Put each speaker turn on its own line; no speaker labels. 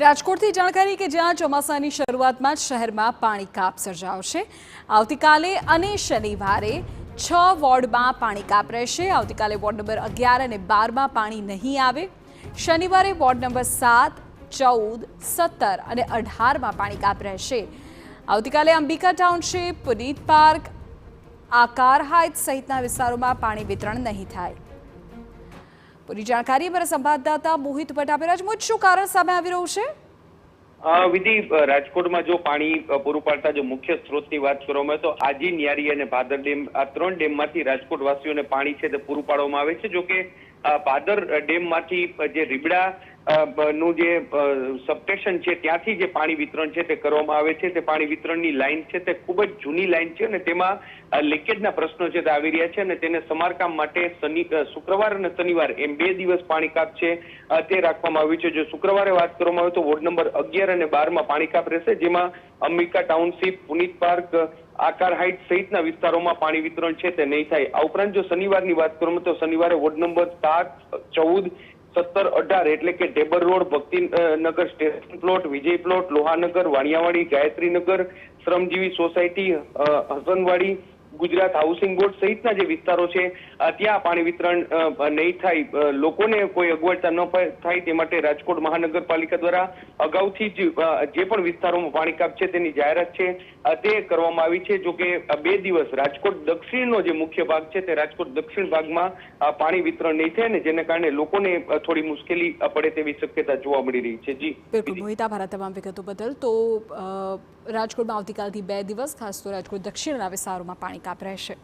રાજકોટથી જાણકારી કે જ્યાં ચોમાસાની શરૂઆતમાં જ શહેરમાં પાણી કાપ સર્જાવશે। આવતીકાલે અને શનિવારે 6 વોર્ડમાં પાણી કાપ રહેશે। આવતીકાલે વોર્ડ નંબર 11 અને 12માં પાણી નહીં આવે। શનિવારે વોર્ડ નંબર 7, 14, 17 અને 18માં પાણી કાપ રહેશે। આવતીકાલે અંબિકા ટાઉનશીપ, પુનીત પાર્ક, આકાર હાઇટ્સ સહિતના વિસ્તારોમાં પાણી વિતરણ નહીં થાય। પૂરી જાણકારી અમારા સંવાદદાતા મોહિત ભટ્ટ આપી રહ્યા છે। મોહિત, શું કારણ સામે આવી રહ્યું છે?
વિધિ, રાજકોટમાં જો પાણી પૂરું પાડતા જો મુખ્ય સ્ત્રોતની વાત કરવામાં આવે તો આજી, ન્યારી અને ભાદર ડેમ, આ 3 ડેમમાંથી રાજકોટ વાસીઓને પાણી છે તે પૂરું પાડવામાં આવે છે। જો કે ભાદર ડેમમાંથી જે રીબડા નું જે સબસ્ટેશન છે ત્યાંથી જે પાણી વિતરણ છે તે કરવામાં આવે છે। તે પાણી વિતરણની લાઈન છે તે ખૂબ જ જૂની લાઈન છે અને તેમાં લીકેજના પ્રશ્નો છે તે આવી રહ્યા છે અને તેને સમારકામ માટે શુક્રવાર અને શનિવાર એમ 2 દિવસ પાણી કાપ છે તે રાખવામાં આવ્યું છે। જો શુક્રવારે વાત કરવામાં આવે તો વોર્ડ નંબર 11 અને 12માં પાણી કાપ રહેશે, જેમાં અંબિકા ટાઉનશીપ, પુનીત પાર્ક, આકાર હાઇટ સહિતના વિસ્તારોમાં પાણી વિતરણ છે તે નહીં થાય। આ ઉપરાંત જો શનિવારની વાત કરવામાં તો શનિવારે વોર્ડ નંબર 7, 14, 17, 18 એટલે કે ટેબર road, Bhaktinagar station plot, Vijay plot, Lohanagar, Vaniyavadi, Gayatrinagar, Shramjivi society, Hasanwadi, Gujarat housing board સહિતના જે વિસ્તારો છે ત્યાં પાણી વિતરણ નહીં થાય। લોકોને કોઈ અગવડતા ન થાય તે માટે રાજકોટ મહાનગરપાલિકા દ્વારા અગાઉથી જ જે પણ વિસ્તારોમાં પાણી કાપ છે તેની જાહેરાત છે તે કરવામાં આવી છે। જો કે 2 દિવસ રાજકોટ દક્ષિણનો જે મુખ્ય ભાગ છે તે રાજકોટ દક્ષિણ ભાગમાં પાણી વિતરણ નહીં થાય ને જેને કારણે લોકોને થોડી મુશ્કેલી પડે તેવી શક્યતા જોવા મળી રહી છે। જી
બિલકુલ મોહિત, આભાર તમામ વિગતો બદલ। તો રાજકોટમાં આવતીકાલથી 2 દિવસ ખાસ તો રાજકોટ દક્ષિણના વિસ્તારોમાં પાણી કાપ રહેશે।